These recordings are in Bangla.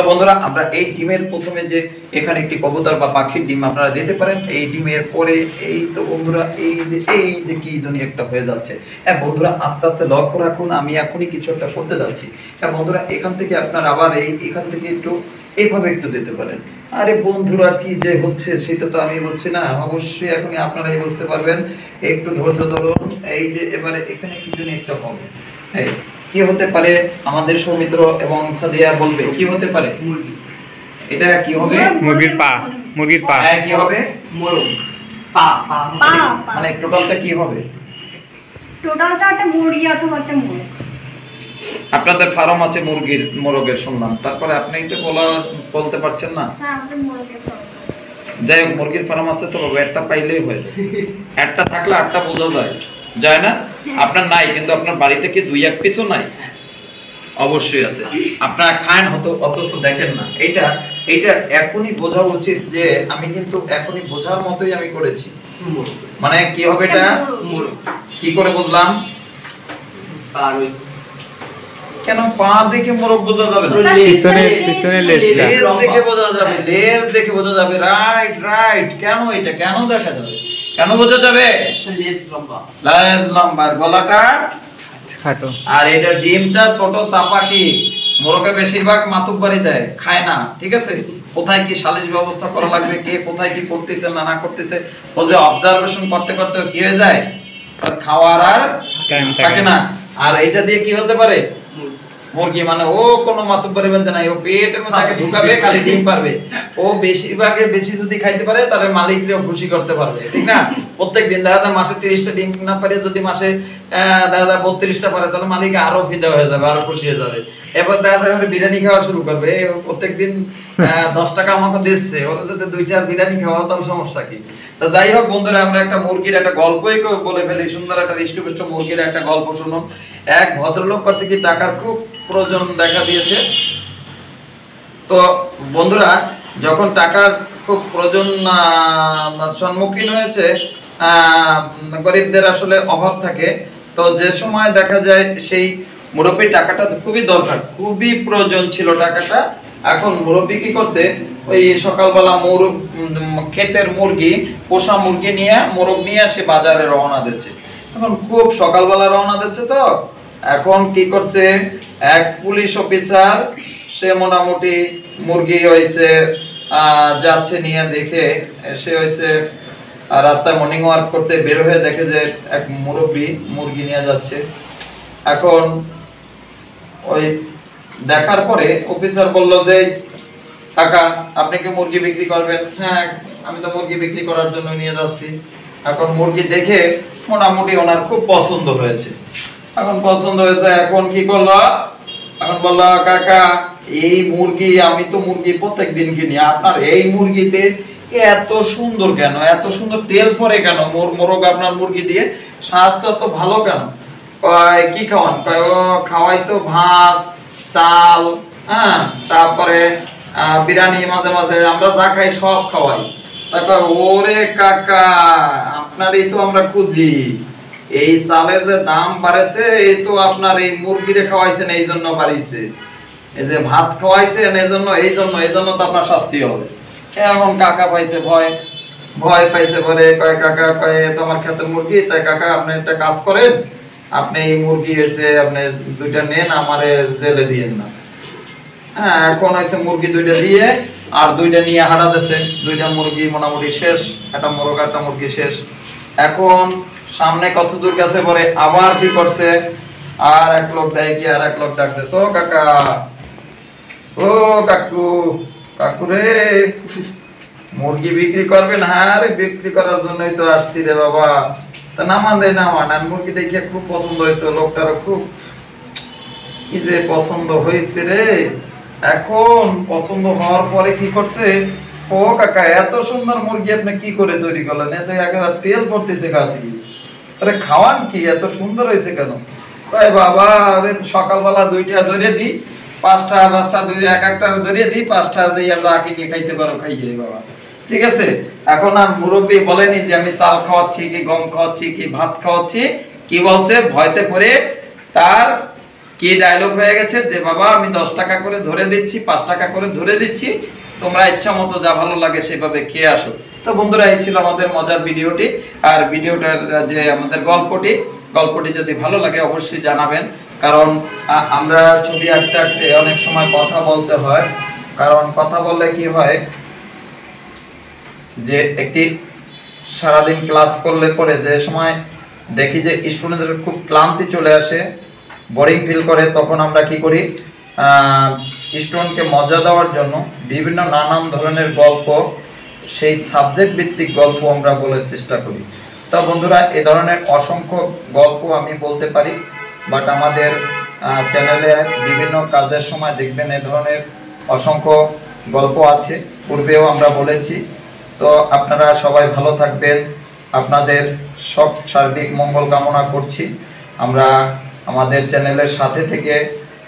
বন্ধুরা আমরা এই ডিমের প্রথমে যে এখানে একটি কবুতর বা পাখির ডিম আপনারা দিতে পারেন, এই ডিমের পরে এই তো বন্ধুরা এই যে কি দুনিয়া একটা হয়ে যাচ্ছে। হ্যাঁ বন্ধুরা আস্তে আস্তে লক্ষ্য রাখুন, আমি এখনই কিছু একটা করতে যাচ্ছি। হ্যাঁ বন্ধুরা এখান থেকে আপনারা আবার এখান থেকে একটু এইভাবে একটু দিতে পারেন। আরে বন্ধুরা কি যে হচ্ছে সেটা তো আমি বলছি না, অবশ্যই এখনই আপনারাই বুঝতে পারবেন। একটু ধৈর্য ধরুন। এই যে এবারে এখানে কি জানি একটা হবে, এই কি হতে পারে আমাদের সৌমিত্র এবং সাদিয়া বলবে কি হতে পারে। মুরগি, এটা কি হবে? মুরগির পা। মুরগির পা। হ্যাঁ কি হবে? মোরগ পা। মানে টোটালটা কি হবে? টোটালটা একটা মুরগি অথবা একটা মোরগ। আপনাদের ফার্ম আছে মুরগির, মোরগের শুনলাম, তারপরে আপনি তো বলতে পারছেন না। হ্যাঁ আমাদের মোরগের ফার্ম। যাই হোক মুরগির ফার্ম আছে তো একটা পাইলেই হয়, একটা থাকলে আটটা বোঝা যায় না? আপনার নাই কিন্তু আপনার বাড়িতে কি দুই এক পিসও নাই? অবশ্যই আছে। আপনারা খান হতো অথচ দেখেন না। এইটা এখনই বোঝা উচিত যে আমি কিন্তু এখনই বোঝার মতোই আমি করেছি। মানে কি হবে এটা? কি করে বুঝলাম? কেন পা দেখে মোরগ বোঝা যাবে না? পিছনে লেজ দেখে বোঝা যাবে, লেজ দেখে বোঝা যাবে। রাইট। কেন এটা কেন দেখা যাবে, কেন বোঝা যাবে? লেজ লম্বা আর গলাটা খাটো। আর এটা ডিমটা ছোট চাপা। কি মোরগে বেশিরভাগ মাতুব্বারি দেয়, খায় না। ঠিক আছে, কোথায় কি সালিশ ব্যবস্থা করা লাগবে, কে কোথায় কি করতেছে না করতেছে, ও যে অবজারভেশন করতে করতে কি হয়ে যায়, আর খাওয়ার আর থাকে না। আর এটা দিয়ে কি হতে পারে? মুরগি মানে ও কোনো মাতুব্বারি বানতে নাই, ও পেটের মধ্যে আগে ঢুকাবে, খালি ডিম পারবে। ও বেশিরভাগে বেশি যদি খাইতে পারে তাহলে মালিককেও খুশি করতে পারবে, ঠিক না? প্রত্যেকদিন দেখা যায় মাসে 30টা ডিম না পারে, যদি মাসে দেখা যায় 32টা পারে তাহলে মালিক আরো ফিদা হয়ে যাবে, আরো খুশি হয়ে যাবে। এবার দেখা যায় বিরিয়ানি খাওয়া শুরু করবে, প্রত্যেকদিন 10 টাকা আমাকে দিচ্ছে, ওরা যদি 2টা বিরিয়ানি খাওয়া তাহলে সমস্যা কি? তো যাই হোক বন্ধুরা আমরা একটা মুরগির একটা গল্পই বলে ফেলি, সুন্দর একটা হৃষ্টপুষ্ট মুরগির একটা গল্প শুনুন। এক ভদ্রলোক করছে কি টাকার খুব প্রয়োজন দেখা দিয়েছে। তো বন্ধুরা যখন টাকার খুব প্রয়োজন সম্মুখীন হয়েছে, গরিবদের আসলে অভাব থাকে, তো যে সময় দেখা যায় সেই মুরব্বী টাকাটা খুবই দরকার, খুবই প্রয়োজন ছিল টাকাটা। এখন মুরব্বী কি করছে, ওই সকালবেলা ক্ষেতের মুরগি, পোষা মুরগি নিয়ে মোরগ নিয়ে সে বাজারে রওনা দিচ্ছে। এখন খুব সকালবেলা রওনা দিচ্ছে, তো এখন কি করছে, এক পুলিশ অফিসার সে মোটামুটি মুরগি হয়েছে যাচ্ছে নিয়ে, দেখে সে হয়েছে রাস্তায় মর্নিং ওয়াক করতে বের হয়ে দেখে যে এক মুরব্বী মুরগি নিয়ে যাচ্ছে। এখন ওই দেখার পরে অফিসার বলল যে কাকা আপনি কি মুরগি বিক্রি করবেন? হ্যাঁ আমি তো মুরগি বিক্রি করার জন্য নিয়ে যাচ্ছি। এখন মুরগি দেখে মোটামুটি ওনার খুব পছন্দ হয়েছে। এখন পছন্দ হয়েছে, এখন কি করলো, এখন বললো কাকা এই মুরগি, আমি তো মুরগি প্রত্যেক দিন কিনি, আপনার এই মুরগিতে এত সুন্দর কেন, এত সুন্দর তেল পরে কেন, মোরগ আপনার মুরগি দিয়ে স্বাস্থ্য তো ভালো কেন? কি খাওয়ান? খাওয়াই তো ভাত চাল, হ্যাঁ তারপরে বিরিয়ানি, মাঝে মাঝে আমরা যা খাই সব খাওয়াই। তারপর ওরে কাকা আপনারই তো আমরা খুঁজি, এই চালের যে দাম বাড়েছে এই তো আপনার এই মুরগিরে খাওয়াইছেন এই জন্য বাড়িছে, এই যে ভাত খাওয়াইছেন এই জন্য তো আপনার শাস্তি হবে। এখন কাকা পাইছে ভয় পাইছে, বলে কয় কাকা কয় তোমার ক্ষেতের মুরগি, তাই কাকা আপনি একটা কাজ করেন, আপনি এই মুরগি হয়েছে আপনি 2টা নেন, আমারে জেলে দিয়েন না। হ্যাঁ এখন হয়েছে মুরগি 2টা দিয়ে আর 2টা নিয়ে হাঁটা দিয়েছে, 2টা মুরগি মোটামুটি শেষ, একটা মোরগ একটা মুরগি শেষ। এখন সামনে কত দূর গেছে পরে আবার কি করছে, আর এক লোক দেয় কি আর এক লোক ডাক দিয়েছে, ও কাকা, ও কাকু রে মুরগি বিক্রি করবেন? হ্যাঁ রে বিক্রি করার জন্যই তো আসছি রে বাবা। তা নামান মুরগি দেখে খুব পছন্দ হয়েছে, লোকটারও খুব কি যে পছন্দ হয়েছে রে। এখন পছন্দ হওয়ার পরে কি করছে, ও কাকা এত সুন্দর মুরগি আপনি কি করে তৈরি করলেন, এত একেবারে তেল পড়তেছে গা দিয়ে, আরে খাওয়ান কি, এত সুন্দর হয়েছে কেন? কয় বাবা আরে সকালবেলা 2টা ধরে দিই, 5টা 2 এক একটা ধরিয়ে দিই, 5টা দিয়ে যা কিনে খাইতে পারো খাইয়ে বাবা। ঠিক আছে, এখন আর মুরব্বী বলেনি যে আমি চাল খাওয়াচ্ছি কি গম খাওয়াচ্ছি কি ভাত খাওয়াচ্ছি, কি বলছে ভয়তে পড়ে তার কি ডায়লগ হয়ে গেছে যে বাবা আমি 10 টাকা করে ধরে দিচ্ছি, 5 টাকা করে ধরে দিচ্ছি, তোমরা ইচ্ছা মতো যা ভালো লাগে সেভাবে খেয়ে আসো। তো বন্ধুরা, এই ছিল আমাদের মজার ভিডিওটি। আর ভিডিওটার যে আমাদের গল্পটি যদি ভালো লাগে অবশ্যই জানাবেন, কারণ আমরা ছবি আঁকতে আঁকতে অনেক সময় কথা বলতে হয়। কারণ কথা বললে কি হয় যে একটি সারাদিন ক্লাস করলে পরে যে সময় দেখি যে স্টুডেন্টদের খুব ক্লান্তি চলে আসে, বোরিং ফিল করে, তখন আমরা কি করি, স্টুডেন্টকে মজা দেওয়ার জন্য বিভিন্ন নানান ধরনের গল্প, সেই সাবজেক্ট ভিত্তিক গল্প আমরা বলার চেষ্টা করি। তো বন্ধুরা, এই ধরনের অসংখ্য গল্প আমি বলতে পারি, বাট আমাদের চ্যানেলে বিভিন্ন কাজের সময় দেখবেন এই ধরনের অসংখ্য গল্প আছে, পূর্বেও আমরা বলেছি। তো আপনারা সবাই ভালো থাকবেন, আপনাদের সব সার্বিক মঙ্গল কামনা করছি। আমরা আমাদের চ্যানেলের সাথে থেকে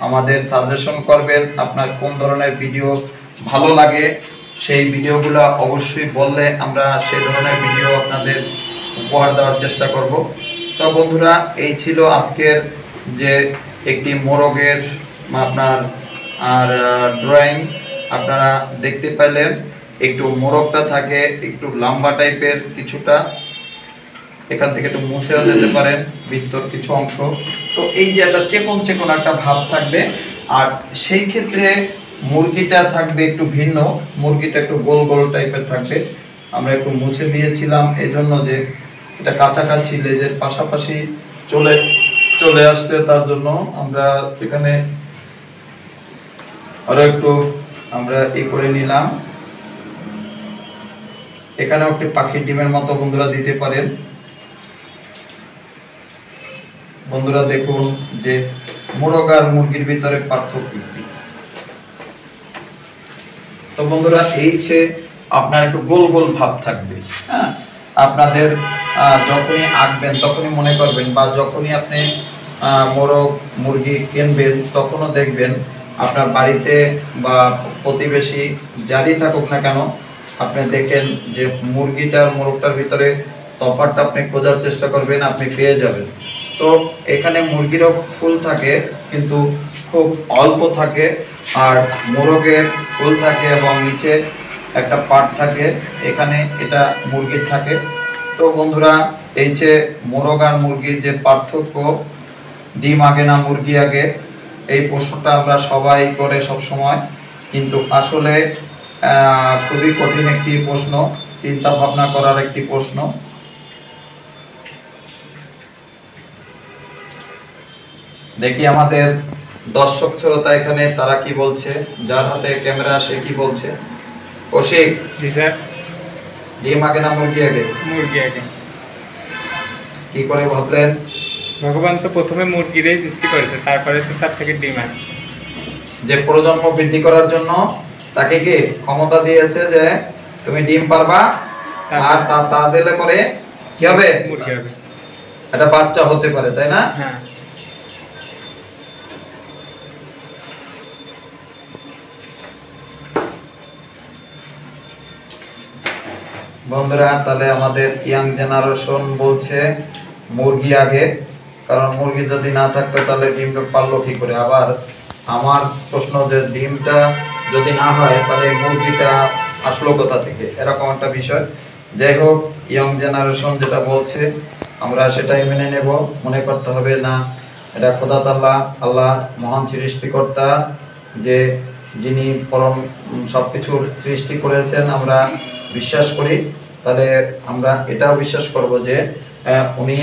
আমাদের সাজেশন করবেন, আপনার কোন ধরনের ভিডিও ভালো লাগে সেই ভিডিওগুলো অবশ্যই বললে আমরা সেই ধরনের ভিডিও আপনাদের উপহার দেওয়ার চেষ্টা করব। তো বন্ধুরা, এই ছিল আজকের যে একটি মোরগের আপনার আর ড্রয়িং আপনারা দেখতে পেলেন। একটু মোরগটা থাকে একটু লম্বা টাইপের, কিছুটা এখান থেকে একটু মুছেও যেতে পারেন ভিতর কিছু অংশ। তো এই যে একটা চেকন চেকন একটা ভাব থাকবে। আর সেই ক্ষেত্রে মুরগিটা থাকবে একটু ভিন্ন, মুরগিটা একটু গোল গোল টাইপের থাকবে। আমরা একটু মুছে দিয়েছিলাম এই জন্য যে এটা কাছাকাছি লেজের পাশাপাশি চলে আসছে, তার জন্য আমরা এখানে আরো একটু আমরা করে নিলাম। এখানেও একটি পাখির ডিমের মতো বন্ধুরা দিতে পারেন। বন্ধুরা দেখুন যে মোরগ আর মুরগির ভিতরে পার্থক্য কি। তো বন্ধুরা, এই যে আপনার একটু গোল গোল ভাব থাকবে। হ্যাঁ, আপনাদের যখনই আঁকবেন তখনই মনে করবেন, বা যখনই আপনি মোরগ মুরগি কিনবেন তখনও দেখবেন আপনার বাড়িতে বা প্রতিবেশী যারই থাকুক না কেন, আপনি দেখেন যে মুরগিটার মোরগটার ভিতরে তফাৎটা আপনি খোঁজার চেষ্টা করবেন, আপনি পেয়ে যাবেন। তো এখানে মুরগিরও ফুল থাকে কিন্তু খুব অল্প থাকে, আর মোরগের ফুল থাকে এবং নিচে একটা পাট থাকে, এখানে এটা মুরগির থাকে। তো বন্ধুরা, এই যে মোরগ আর মুরগির যে পার্থক্য, ডিম আগে না মুরগি আগে, এই প্রশ্নটা আমরা সবাই করে সব সময়, কিন্তু আসলে খুবই কঠিন একটি প্রশ্ন, চিন্তা ভাবনা করার একটি প্রশ্ন। দেখি আমাদের দর্শক শ্রোতা এখানে তারা কি বলছে, যার হাতে ক্যামেরা সে কি বলছে। কৌশিক, জি স্যার। ডিম আগে না মুরগি আগে? মুরগি আগে। কি করে ভাবলেন? ভগবান তো প্রথমে মুরগিরই সৃষ্টি করেছে, তারপরে তো তার থেকে ডিম আসছে। যে প্রজন্ম বৃদ্ধি করার জন্য তাকে কি ক্ষমতা দিয়েছে যে তুমি ডিম পারবা, আর তা দিলে পরে কি হবে? মুরগি হবে, একটা বাচ্চা হতে পারে, তাই না? হ্যাঁ। বন্ধুরা, তাহলে আমাদের ইয়াং জেনারেশন বলছে মুরগি আগে, কারণ মুরগি যদি না থাকতো তাহলে ডিমটা পারলো কি করে। আবার আমার প্রশ্ন যে ডিমটা যদি না হয় তাহলে মুরগিটা আসলো কোথা থেকে, এরকম একটা বিষয়। যাই হোক, ইয়ং জেনারেশন যেটা বলছে আমরা সেটাই মেনে নেব। মনে করতে হবে না এটা খোদা তাআলা, আল্লাহ মহান সৃষ্টিকর্তা, যে যিনি পরম সবকিছুর সৃষ্টি করেছেন, আমরা বিশ্বাস করি। তাহলে আমরা এটাও বিশ্বাস করব যে উনি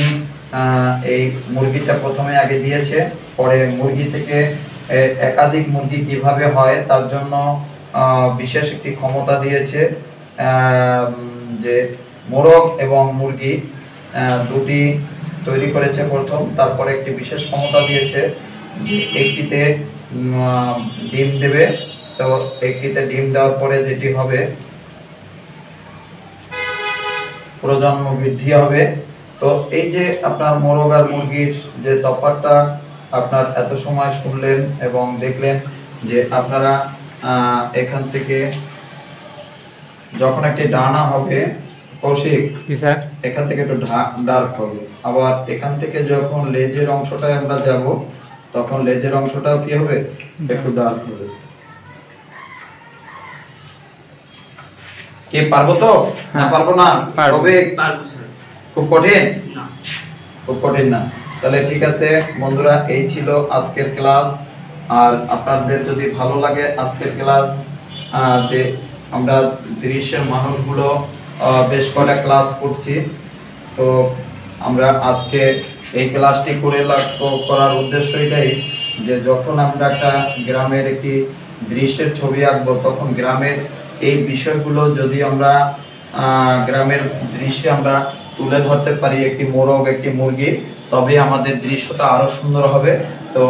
এই মুরগিটা প্রথমে আগে দিয়েছে, পরে মুরগি থেকে একাধিক মুরগি কিভাবে হয় তার জন্য বিশেষ একটি ক্ষমতা দিয়েছে, যে মোরগ এবং মুরগি দুটি তৈরি করেছে প্রথম, তারপরে একটি বিশেষ ক্ষমতা দিয়েছে যে একটিতে ডিম দেবে। তো একটিতে ডিম দেওয়ার পরে যেটি হবে প্রজন্ম বৃদ্ধি হবে। তো এই যে আপনার মোরগ আর মুরগির যে তফাৎটা আপনার এত সময় শুনলেন এবং দেখলেন, যে আপনারা এখান থেকে যখন একটি ডানা হবে, কৌশিক এখান থেকে একটু ডার্ক হবে, আবার এখান থেকে যখন লেজের অংশটায় আমরা যাব তখন লেজের অংশটাও কি হবে, একটু ডার্ক হবে। কি পারবো তো না পারবো না? হবে খুব কঠিন না, খুব কঠিন না। তাহলে ঠিক আছে বন্ধুরা, এই ছিল আজকের ক্লাস। আর আপনাদের যদি ভালো লাগে আজকের ক্লাস, যে আমরা দৃশ্যের মানুষগুলো বেশ কটা ক্লাস করছি, তো আমরা আজকে এই ক্লাসটি করার উদ্দেশ্য এটাই যে যখন আমরা একটা গ্রামের একটি দৃশ্যের ছবি আঁকবো, তখন গ্রামের এই বিষয়গুলো যদি আমরা গ্রামের দৃশ্যে আমরা তুলে ধরতে পারি, একটি মোরগ একটি মুরগি, তবে আমাদের দৃশ্যটা আরো সুন্দর হবে। তো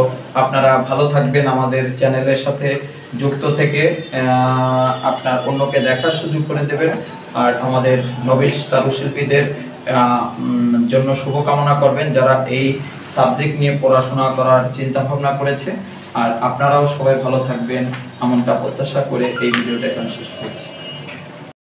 আপনারা ভালো থাকবেন, আমাদের চ্যানেলের সাথে যুক্ত থেকে আপনার অন্যকে দেখার সুযোগ করে দেবেন। আর আমাদের নবীন চারুশিল্পীদের জন্য শুভকামনা করবেন, যারা এই সাবজেক্ট নিয়ে পড়াশোনা করার চিন্তা ভাবনা করেছে। আর আপনারাও সবাই ভালো থাকবেন এমনটা প্রত্যাশা করে এই ভিডিওটা এখানে শেষ করছি।